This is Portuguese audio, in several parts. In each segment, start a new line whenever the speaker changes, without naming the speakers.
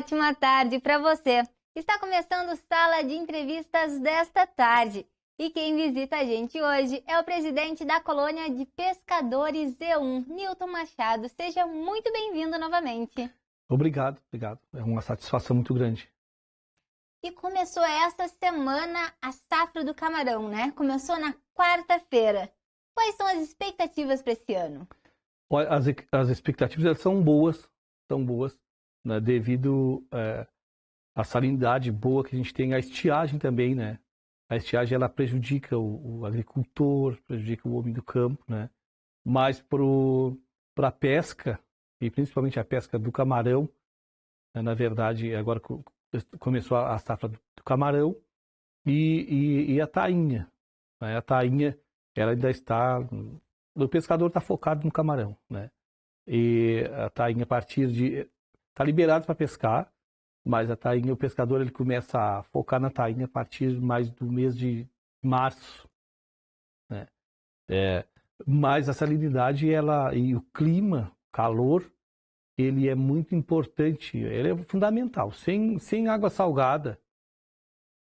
ótima tarde para você. Está começando Sala de Entrevistas desta tarde. E quem visita a gente hoje é o presidente da Colônia de Pescadores Z1, Nilton Machado. Seja muito bem-vindo novamente.
Obrigado. É uma satisfação muito grande.
E começou esta semana a safra do camarão, né? Começou na quarta-feira. Quais são as expectativas para esse ano?
Olha, as expectativas elas são boas, né, devido à salinidade boa que a gente tem, a estiagem também, né? A estiagem ela prejudica o agricultor, prejudica o homem do campo, né? Mas para a pesca, e principalmente a pesca do camarão, né, na verdade, agora começou a safra do camarão e a tainha. Né? A tainha, ela ainda está... O pescador está focado no camarão, né? E a tainha, a partir de... Está liberado para pescar, mas a tainha, o pescador, ele começa a focar na tainha a partir mais do mês de março, né? Mas a salinidade, ela, e o clima, calor, ele é muito importante, ele é fundamental. Sem água salgada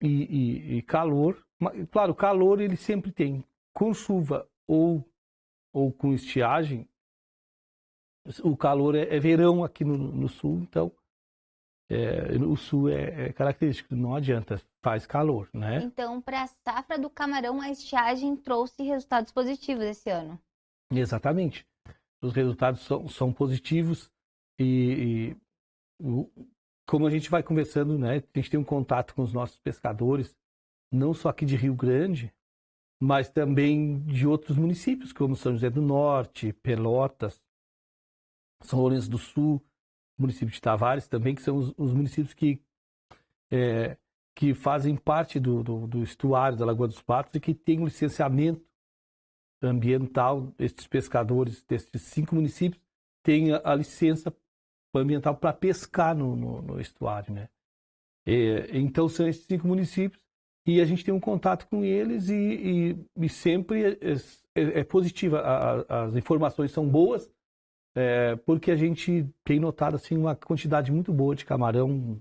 e calor, claro, o calor ele sempre tem. Com chuva ou com estiagem, o calor é verão aqui no sul, então o sul é característico, não adianta, faz calor, né?
Então, para a safra do camarão, a estiagem trouxe resultados positivos esse ano.
Exatamente. Os resultados são positivos como a gente vai conversando, né? A gente tem um contato com os nossos pescadores, não só aqui de Rio Grande, mas também de outros municípios, como São José do Norte, Pelotas, São Lourenço do Sul, município de Tavares também, que são os municípios que fazem parte do estuário da Lagoa dos Patos e que têm um licenciamento ambiental. Estes pescadores desses 5 municípios têm a licença ambiental para pescar no estuário, né? Então são esses 5 municípios e a gente tem um contato com eles e sempre é positiva, as informações são boas, porque a gente tem notado assim, uma quantidade muito boa de camarão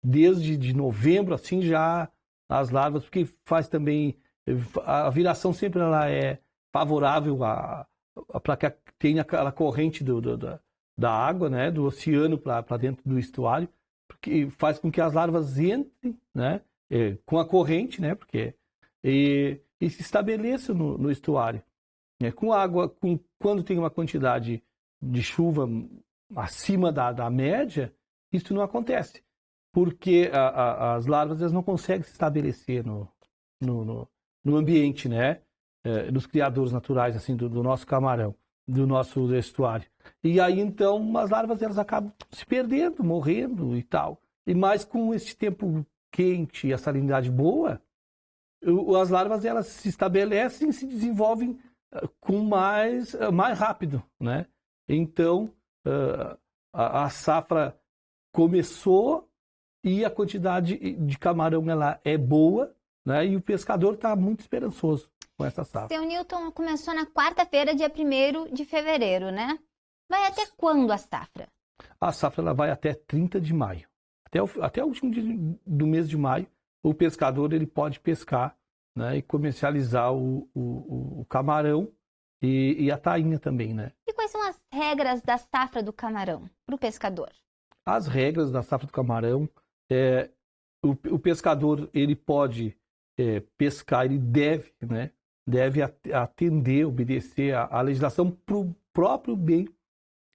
desde de novembro, assim, já as larvas, porque faz também, a viração sempre ela é favorável para que tenha aquela corrente da água, né, do oceano para dentro do estuário, porque faz com que as larvas entrem, né, com a corrente, né, e se estabeleçam no estuário. Com água, quando tem uma quantidade de chuva acima da média, isso não acontece, porque as larvas elas não conseguem se estabelecer no ambiente, né, dos criadores naturais assim do nosso camarão, do nosso estuário. E aí então as larvas elas acabam se perdendo, morrendo e tal. E mais com esse tempo quente e a salinidade boa, as larvas elas se estabelecem e se desenvolvem com mais rápido, né? Então a safra começou e a quantidade de camarão ela é boa, né? E o pescador está muito esperançoso com essa safra.
Seu Nilton, começou na quarta-feira, dia 1º de fevereiro, né? Vai até quando a safra?
A safra ela vai até 30 de maio. Até o último dia do mês de maio, o pescador ele pode pescar, né, e comercializar o camarão e a tainha também, né?
E quais são as regras da safra do camarão para o pescador?
As regras da safra do camarão, o pescador ele pode pescar, ele deve, né, deve atender, obedecer a legislação para o próprio bem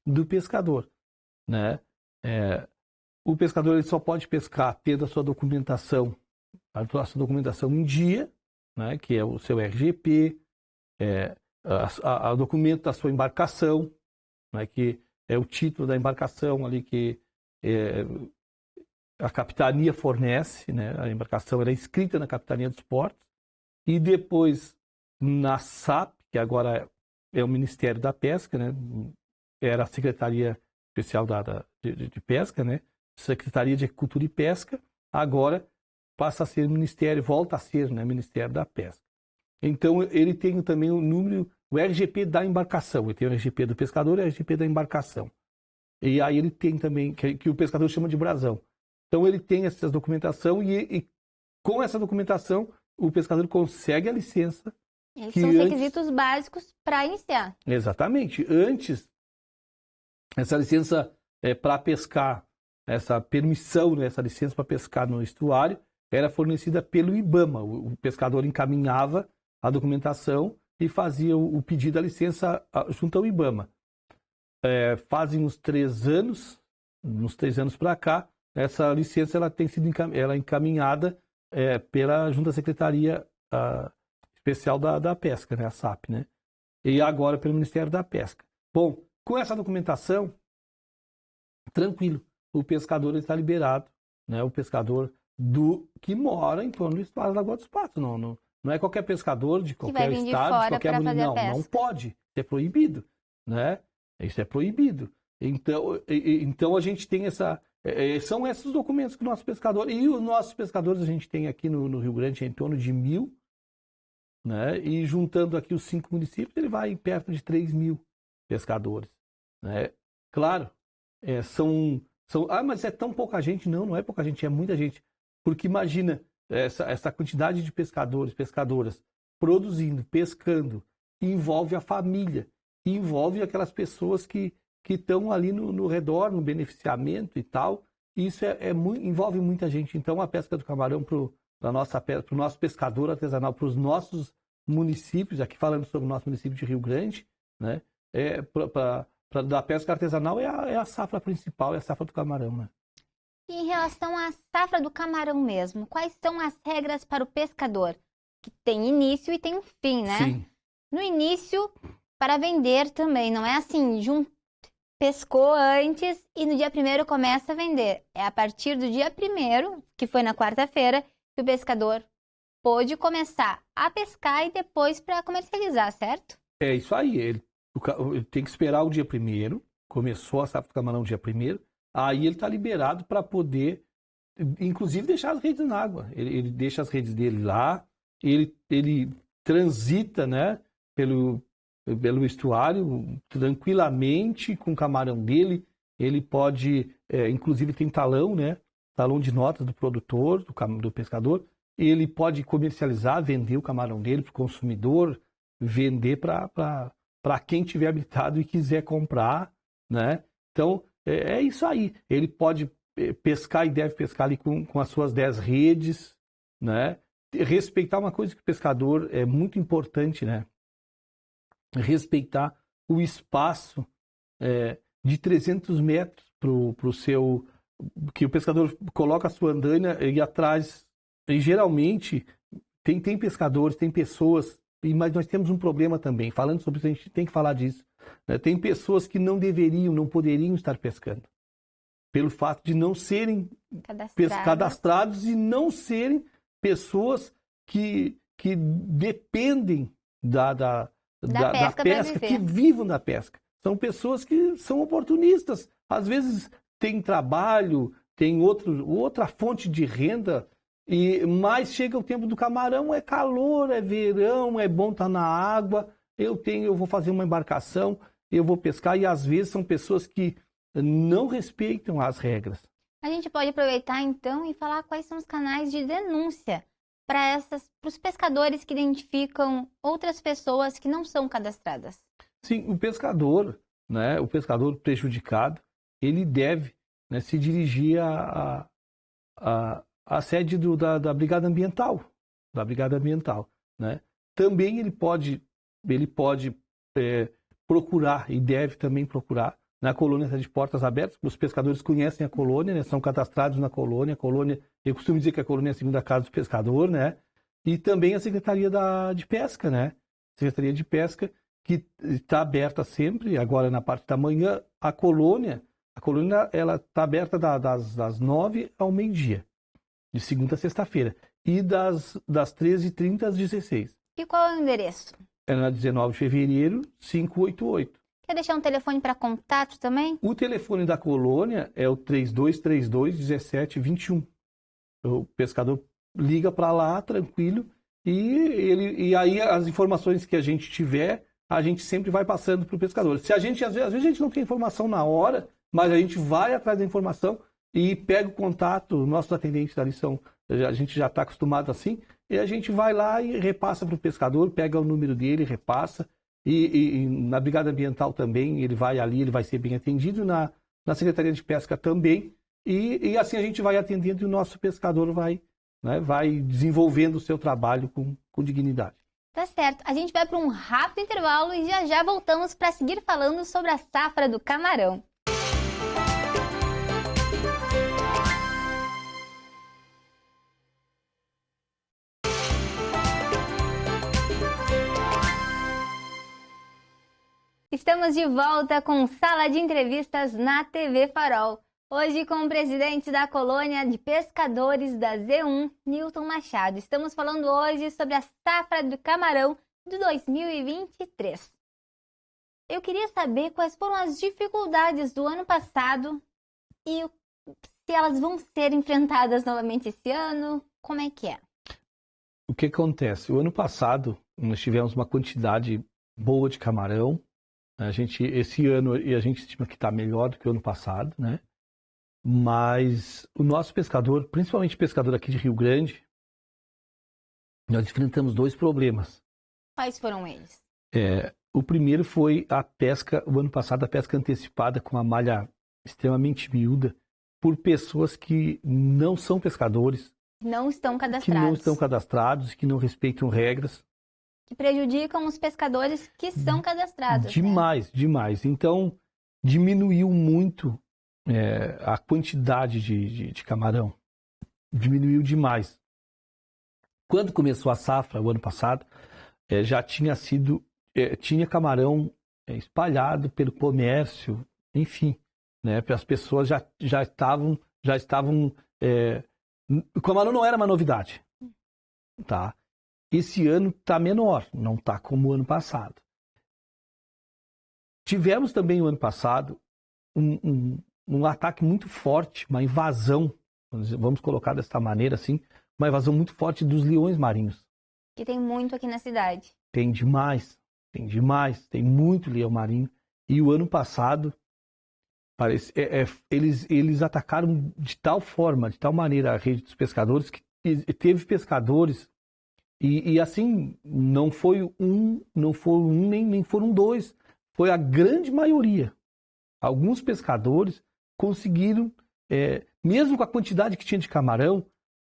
do pescador, né? O pescador ele só pode pescar tendo a sua documentação em dia, né, que é o seu RGP, o documento da sua embarcação, né, que é o título da embarcação ali que a capitania fornece, né, a embarcação ela é inscrita na Capitania dos Portos, e depois na SAP, que agora é o Ministério da Pesca, né, era a Secretaria Especial de Pesca, né, Secretaria de Agricultura e Pesca, agora passa a ser volta a ser, né, Ministério da Pesca. Então ele tem também o RGP da embarcação, ele tem o RGP do pescador e o RGP da embarcação. E aí ele tem também, que o pescador chama de brasão. Então ele tem essa documentação e com essa documentação o pescador consegue a licença.
Esses são os requisitos básicos para iniciar.
Exatamente. Antes, essa licença para pescar, essa permissão, né, essa licença para pescar no estuário, era fornecida pelo IBAMA. O pescador encaminhava a documentação e fazia o pedido da licença junto ao IBAMA. Fazem uns 3 anos para cá, essa licença ela tem sido encaminhada junto à Secretaria Especial da Pesca, né, a SAP, né? E agora pelo Ministério da Pesca. Bom, com essa documentação, tranquilo, o pescador está liberado, né? O pescador que mora em torno do estuário da Lagoa dos Patos. Não é qualquer pescador de qualquer estado, de qualquer município. Não pode. Isso é proibido, né? Isso é proibido. Então a gente tem são esses documentos que o nosso pescador... E os nossos pescadores a gente tem aqui no Rio Grande em torno de 1.000, né? E juntando aqui os 5 municípios, ele vai perto de 3.000 pescadores, né? Claro, mas é tão pouca gente. Não é pouca gente, é muita gente. Porque imagina essa quantidade de pescadores, pescadoras produzindo, pescando, envolve a família, envolve aquelas pessoas que estão ali no redor, no beneficiamento e tal. Isso envolve muita gente. Então a pesca do camarão para o nosso pescador artesanal, para os nossos municípios, aqui falando sobre o nosso município de Rio Grande, né? Da pesca artesanal é a safra principal, é a safra do camarão, né?
E em relação à safra do camarão mesmo, quais são as regras para o pescador? Que tem início e tem um fim, né?
Sim.
No início, para vender também, não é assim, pescou antes e no dia 1º começa a vender. É a partir do dia 1º, que foi na quarta-feira, que o pescador pôde começar a pescar e depois para comercializar, certo?
É isso aí. Ele tem que esperar o dia 1º, começou a safra do camarão no dia 1º, aí ele está liberado para poder, inclusive, deixar as redes na água. Ele deixa as redes dele lá, ele transita, né, pelo estuário tranquilamente com o camarão dele. Ele pode, inclusive tem talão, né, talão de notas do produtor, do pescador. Ele pode comercializar, vender o camarão dele para o consumidor, vender para quem tiver habilitado e quiser comprar, né? Então, é isso aí. Ele pode pescar e deve pescar ali com as suas 10 redes, né? Respeitar uma coisa que o pescador é muito importante, né? Respeitar o espaço de 300 metros pro seu... que o pescador coloca a sua andaina e atrás... E geralmente tem pescadores, tem pessoas, mas nós temos um problema também. Falando sobre isso, a gente tem que falar disso. Né? Tem pessoas que não poderiam estar pescando. Pelo fato de não serem cadastrados e não serem pessoas que dependem da pesca, que vivam da pesca. São pessoas que são oportunistas. Às vezes tem trabalho, tem outra fonte de renda. Mas chega o tempo do camarão, é calor, é verão, é bom estar na água, eu vou fazer uma embarcação, eu vou pescar, e às vezes são pessoas que não respeitam as regras.
A gente pode aproveitar então e falar quais são os canais de denúncia para os pescadores que identificam outras pessoas que não são cadastradas.
Sim, o pescador, né, o pescador prejudicado, ele deve, né, se dirigir a sede da Brigada Ambiental, né? Também ele pode procurar e deve também procurar na colônia de Portas Abertas. Os pescadores conhecem a colônia, né? São cadastrados na colônia. Eu costumo dizer que a colônia é a segunda casa do pescador, né? E também a Secretaria de Pesca, né? Secretaria de Pesca, que está aberta sempre, agora na parte da manhã. A colônia ela está aberta das 9 ao meio-dia. De segunda a sexta-feira. E das 13h30 às 16h.
E qual é o endereço?
É na 19 de fevereiro, 588.
Quer deixar um telefone para contato também?
O telefone da colônia é o 3232-1721. O pescador liga para lá, tranquilo, e aí as informações que a gente tiver, a gente sempre vai passando para o pescador. Se às vezes a gente não tem informação na hora, mas a gente vai atrás da informação e pega o contato, nossos atendentes ali a gente já está acostumado assim, e a gente vai lá e repassa para o pescador, pega o número dele, repassa, e na Brigada Ambiental também, ele vai ali, ele vai ser bem atendido, na Secretaria de Pesca também, e assim a gente vai atendendo e o nosso pescador vai desenvolvendo o seu trabalho com dignidade.
Tá certo. A gente vai para um rápido intervalo e já voltamos para seguir falando sobre a safra do camarão. Estamos de volta com Sala de Entrevistas na TV Farol. Hoje com o presidente da Colônia de Pescadores da Z1, Nilton Machado. Estamos falando hoje sobre a safra do camarão de 2023. Eu queria saber quais foram as dificuldades do ano passado e se elas vão ser enfrentadas novamente esse ano, como é que é?
O que acontece? O ano passado nós tivemos uma quantidade boa de camarão. Esse ano a gente estima que está melhor do que o ano passado, né? Mas o nosso pescador, principalmente pescador aqui de Rio Grande, nós enfrentamos dois problemas.
Quais foram eles?
O primeiro foi a pesca, o ano passado, a pesca antecipada com a malha extremamente miúda por pessoas que não são pescadores.
Não estão cadastrados.
Que não estão cadastrados, que não respeitam regras.
Que prejudicam os pescadores que são cadastrados.
Demais, né? Demais. Então, diminuiu muito a quantidade de camarão. Diminuiu demais. Quando começou a safra, o ano passado, já tinha camarão espalhado pelo comércio, enfim, né? As pessoas já estavam. O camarão não era uma novidade, tá? Esse ano está menor, não está como o ano passado. Tivemos também o ano passado um ataque muito forte, uma invasão, vamos colocar dessa maneira assim, uma invasão muito forte dos leões marinhos.
Que tem muito aqui na cidade.
Tem demais, tem muito leão marinho. E o ano passado, eles atacaram de tal forma, de tal maneira a rede dos pescadores, que teve pescadores. E assim, não foi um, nem foram dois. Foi a grande maioria. Alguns pescadores conseguiram, mesmo com a quantidade que tinha de camarão,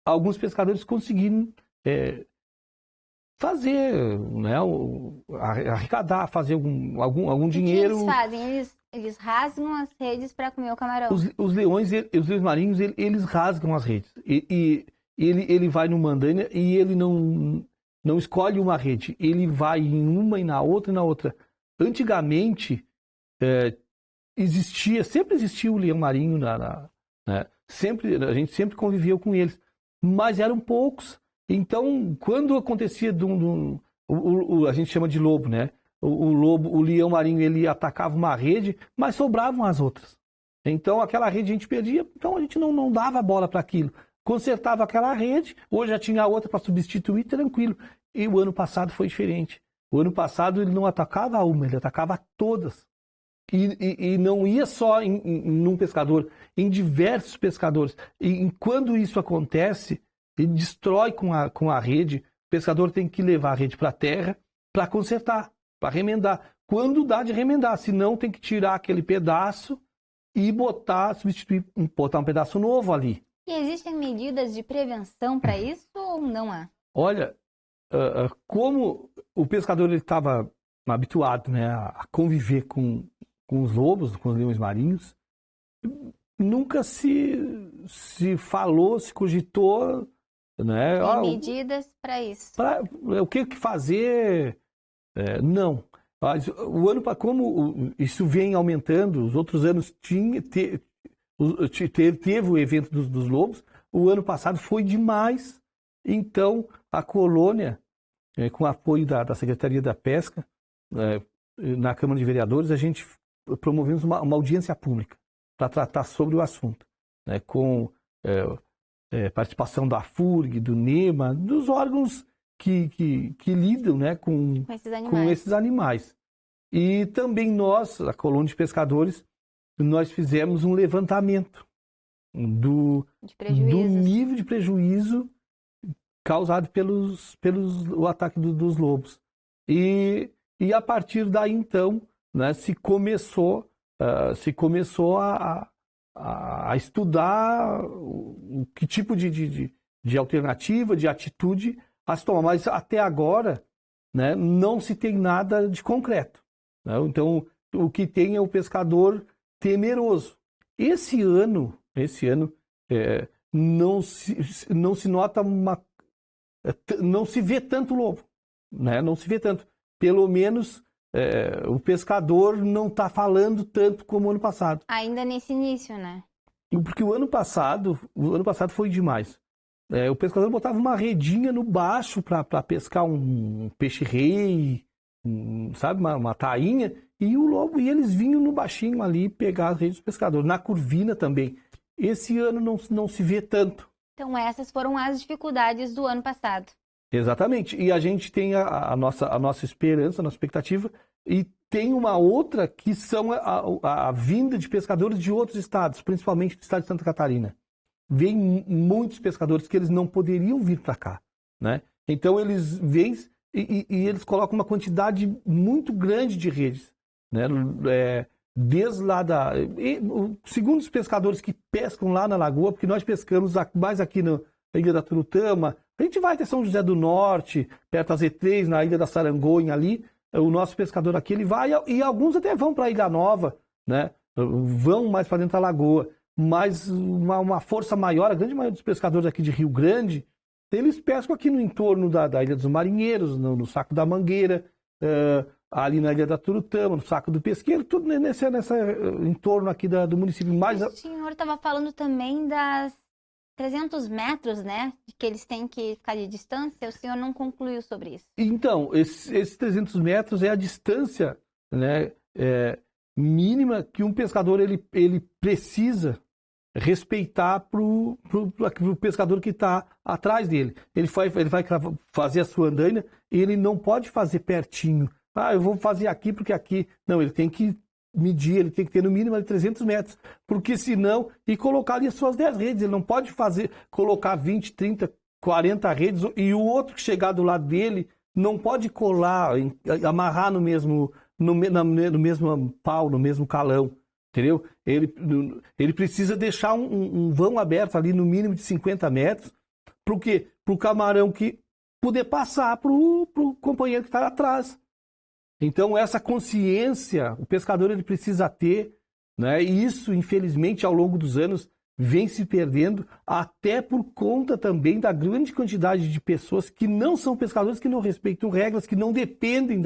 alguns pescadores conseguiram fazer, né, arrecadar, fazer algum dinheiro.
O que eles fazem? Eles rasgam as redes para comer o camarão.
Os leões marinhos, eles rasgam as redes. Ele vai no mandanha e ele não escolhe uma rede. Ele vai em uma e na outra e na outra. Antigamente, sempre existia o leão marinho, né? A gente sempre convivia com eles. Mas eram poucos. Então, quando acontecia a gente chama de lobo, né? O leão marinho, ele atacava uma rede, mas sobravam as outras. Então, aquela rede a gente perdia, então a gente não dava bola para aquilo. Consertava aquela rede, hoje já tinha outra para substituir, tranquilo. E o ano passado foi diferente. O ano passado ele não atacava uma, ele atacava todas. E não ia só em um pescador, em diversos pescadores. E quando isso acontece, ele destrói com a rede, o pescador tem que levar a rede para a terra para consertar, para remendar. Quando dá de remendar, senão tem que tirar aquele pedaço e botar um pedaço novo ali.
E existem medidas de prevenção para isso ou não há?
Olha, como o pescador estava habituado, né, a conviver com os lobos, com os leões marinhos, nunca se falou, se cogitou, né?
Tem medidas para isso?
O que fazer? Não. Como isso vem aumentando, os outros anos teve o evento dos lobos, o ano passado foi demais. Então, a colônia, com o apoio da Secretaria da Pesca, na Câmara de Vereadores, a gente promovemos uma audiência pública para tratar sobre o assunto, né, com participação da FURG, do NEMA, dos órgãos que lidam, né, com esses animais. E também nós, a Colônia de Pescadores, nós fizemos um levantamento do nível de prejuízo causado o ataque dos lobos. E a partir daí, então, né, se começou a estudar que tipo de alternativa, de atitude a se tomar. Mas até agora, né, não se tem nada de concreto, né? Então, o que tem é o pescador temeroso. Esse ano não se nota não se vê tanto lobo, né? Não se vê tanto. Pelo menos o pescador não está falando tanto como o ano passado.
Ainda nesse início, né?
Porque o ano passado foi demais. O pescador botava uma redinha no baixo para pescar um peixe-rei, sabe, uma tainha, e o lobo, e eles vinham no baixinho ali pegar as redes do pescador. Na Curvina também. Esse ano não se vê tanto.
Então essas foram as dificuldades do ano passado.
Exatamente. E a gente tem a nossa esperança, a nossa expectativa, e tem uma outra que são a vinda de pescadores de outros estados, principalmente do estado de Santa Catarina. Vêm muitos pescadores que eles não poderiam vir para cá, né? Então eles vêm e eles colocam uma quantidade muito grande de redes, né? Desde lá segundo os pescadores que pescam lá na lagoa, porque nós pescamos mais aqui na Ilha da Turutama, a gente vai até São José do Norte, perto da Z3, na Ilha da Sarangonha ali, o nosso pescador aqui, ele vai, e alguns até vão para a Ilha Nova, né? Vão mais para dentro da lagoa, mas uma força maior, a grande maioria dos pescadores aqui de Rio Grande, eles pescam aqui no entorno da Ilha dos Marinheiros, no Saco da Mangueira, ali na Ilha da Turutama, no Saco do Pesqueiro, tudo nesse entorno aqui do município.
O senhor estava falando também das 300 metros, né, que eles têm que ficar de distância, o senhor não concluiu sobre isso.
Então, esses 300 metros é a distância, né, mínima que um pescador ele precisa respeitar para o pescador que está atrás dele. Ele vai fazer a sua andaina e ele não pode fazer pertinho. Eu vou fazer aqui porque aqui... Não, ele tem que medir, ele tem que ter no mínimo 300 metros, porque senão... E colocar ali as suas 10 redes. Ele não pode colocar 20, 30, 40 redes e o outro que chegar do lado dele não pode colar, amarrar no mesmo pau, no mesmo calão. Entendeu? Ele precisa deixar um vão aberto ali no mínimo de 50 metros. Para quê? Para o camarão que poder passar para o companheiro que está atrás. Então, essa consciência, o pescador ele precisa ter, né? E isso, infelizmente, ao longo dos anos, vem se perdendo, até por conta também da grande quantidade de pessoas que não são pescadores, que não respeitam regras, que não dependem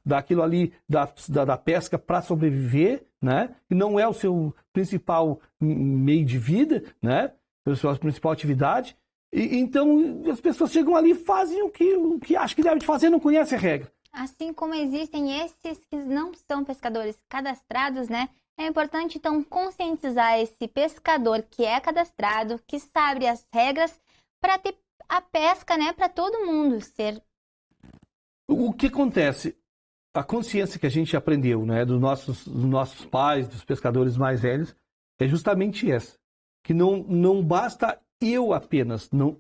daquilo ali, da pesca para sobreviver, né? E não é o seu principal meio de vida, né? A sua principal atividade. Então, as pessoas chegam ali e fazem o que acham que devem fazer, não conhecem a regra.
Assim como existem esses que não são pescadores cadastrados, né? É importante, então, conscientizar esse pescador que é cadastrado, que sabe as regras, para ter a pesca, né? Para todo mundo ser.
O que acontece? A consciência que a gente aprendeu, né? Dos nossos pais, dos pescadores mais velhos, é justamente essa. Que não basta eu apenas, não,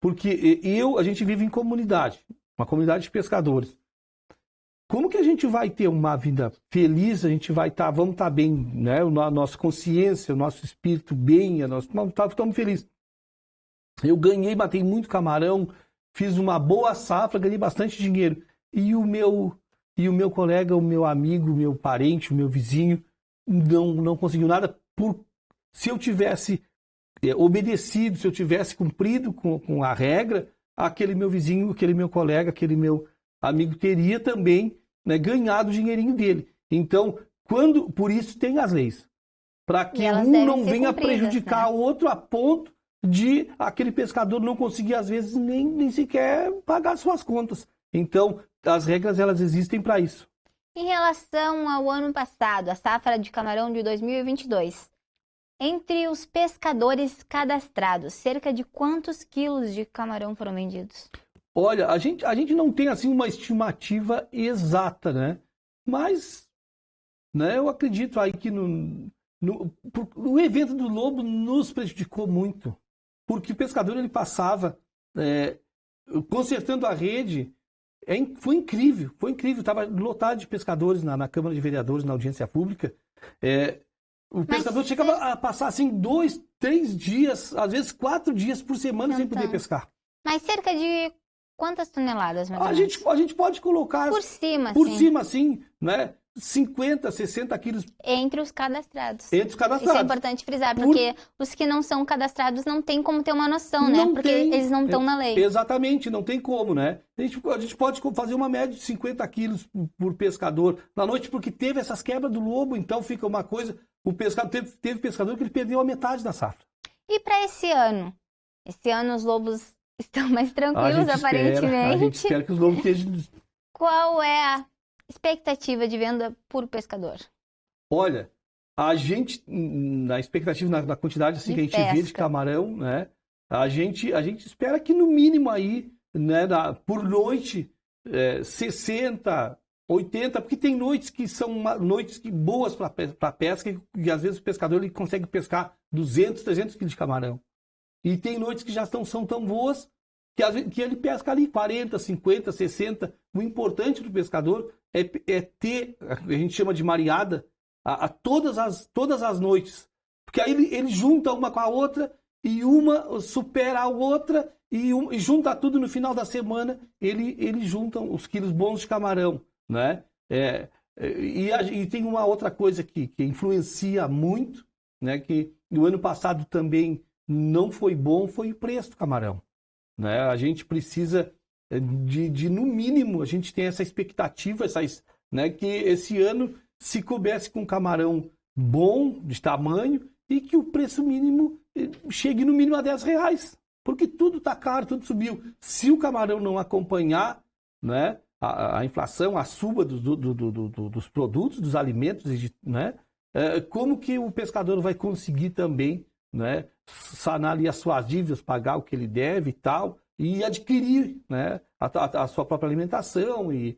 porque a gente vive em comunidade, uma comunidade de pescadores. Como que a gente vai ter uma vida feliz, vamos estar bem, né? A nossa consciência, o nosso espírito bem, estamos felizes. Eu matei muito camarão, fiz uma boa safra, ganhei bastante dinheiro. E o meu colega, o meu amigo, o meu parente, o meu vizinho, não conseguiu nada. Se eu tivesse obedecido, se eu tivesse cumprido com a regra, aquele meu vizinho, aquele meu colega, aquele meu amigo teria também, né, ganhado o dinheirinho dele. Então, por isso tem as leis. Para que um não venha prejudicar o outro a ponto de aquele pescador não conseguir, às vezes, nem sequer pagar suas contas. Então, as regras elas existem para isso.
Em relação ao ano passado, a safra de camarão de 2022, entre os pescadores cadastrados, cerca de quantos quilos de camarão foram vendidos?
Olha, a gente não tem assim uma estimativa exata, né? Mas né? Eu acredito aí que o evento do lobo nos prejudicou muito, porque o pescador ele passava consertando a rede. Foi incrível, estava lotado de pescadores na Câmara de Vereadores, na audiência pública. O pescador chegava a passar assim 2, 3 dias, às vezes 4 dias por semana sem poder pescar.
Mas cerca de quantas toneladas, mais ou menos?
A gente pode colocar
por cima,
assim, né? 50, 60 quilos.
Entre os cadastrados.
Entre os cadastrados.
Isso é importante frisar, porque os que não são cadastrados não tem como ter uma noção, né? Porque eles não estão na lei.
Exatamente, não tem como, né? A gente pode fazer uma média de 50 quilos por pescador na noite, porque teve essas quebras do lobo, então fica uma coisa... O pescador teve pescador que ele perdeu a metade da safra.
E para esse ano? Esse ano os lobos estão mais tranquilos, aparentemente.
A gente espera que os lobos estejam...
Qual é a expectativa de venda por pescador?
Olha, a gente, na expectativa, na quantidade assim, que a gente vê de camarão, né? A gente espera que no mínimo aí, né, por noite, 60, 80, porque tem noites que são noites boas para pesca, e às vezes o pescador ele consegue pescar 200, 300 quilos de camarão. E tem noites que já são tão boas que ele pesca ali 40, 50, 60. O importante do pescador é ter, a gente chama de mareada, todas as noites. Porque aí ele junta uma com a outra e uma supera a outra e junta tudo no final da semana, ele junta os quilos bons de camarão, né? E tem uma outra coisa que influencia muito, né? Que no ano passado também não foi bom, foi o preço do camarão, né? A gente precisa no mínimo, a gente tem essa expectativa, né, que esse ano se coubesse com camarão bom, de tamanho, e que o preço mínimo chegue no mínimo a R$10, porque tudo está caro, tudo subiu. Se o camarão não acompanhar, né, a inflação, a suba dos produtos, dos alimentos, né, como que o pescador vai conseguir também, né, sanar ali as suas dívidas, pagar o que ele deve e tal, e adquirir, né, a sua própria alimentação e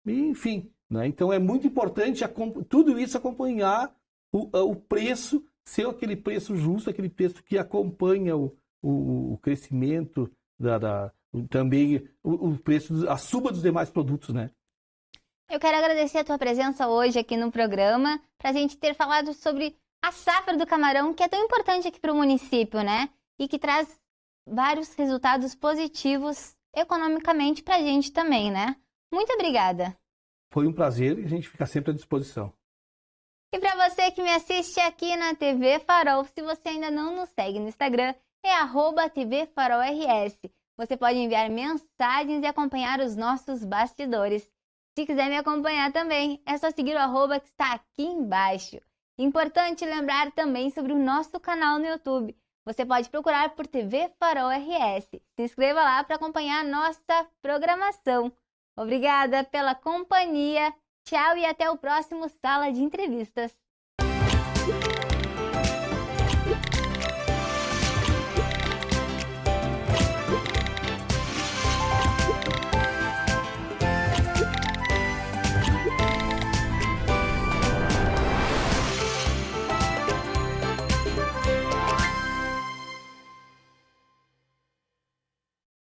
enfim, né? Então é muito importante tudo isso acompanhar o preço, ser aquele preço justo, aquele preço que acompanha o crescimento também o preço, a suba dos demais produtos, né?
Eu quero agradecer a tua presença hoje aqui no programa, para a gente ter falado sobre a safra do camarão, que é tão importante aqui para o município, né? E que traz vários resultados positivos economicamente para a gente também, né? Muito obrigada.
Foi um prazer e a gente fica sempre à disposição.
E para você que me assiste aqui na TV Farol, se você ainda não nos segue no Instagram, é @tvfarolrs. Você pode enviar mensagens e acompanhar os nossos bastidores. Se quiser me acompanhar também, é só seguir o @ que está aqui embaixo. Importante lembrar também sobre o nosso canal no YouTube. Você pode procurar por TV Farol RS. Se inscreva lá para acompanhar a nossa programação. Obrigada pela companhia. Tchau e até o próximo Sala de Entrevistas.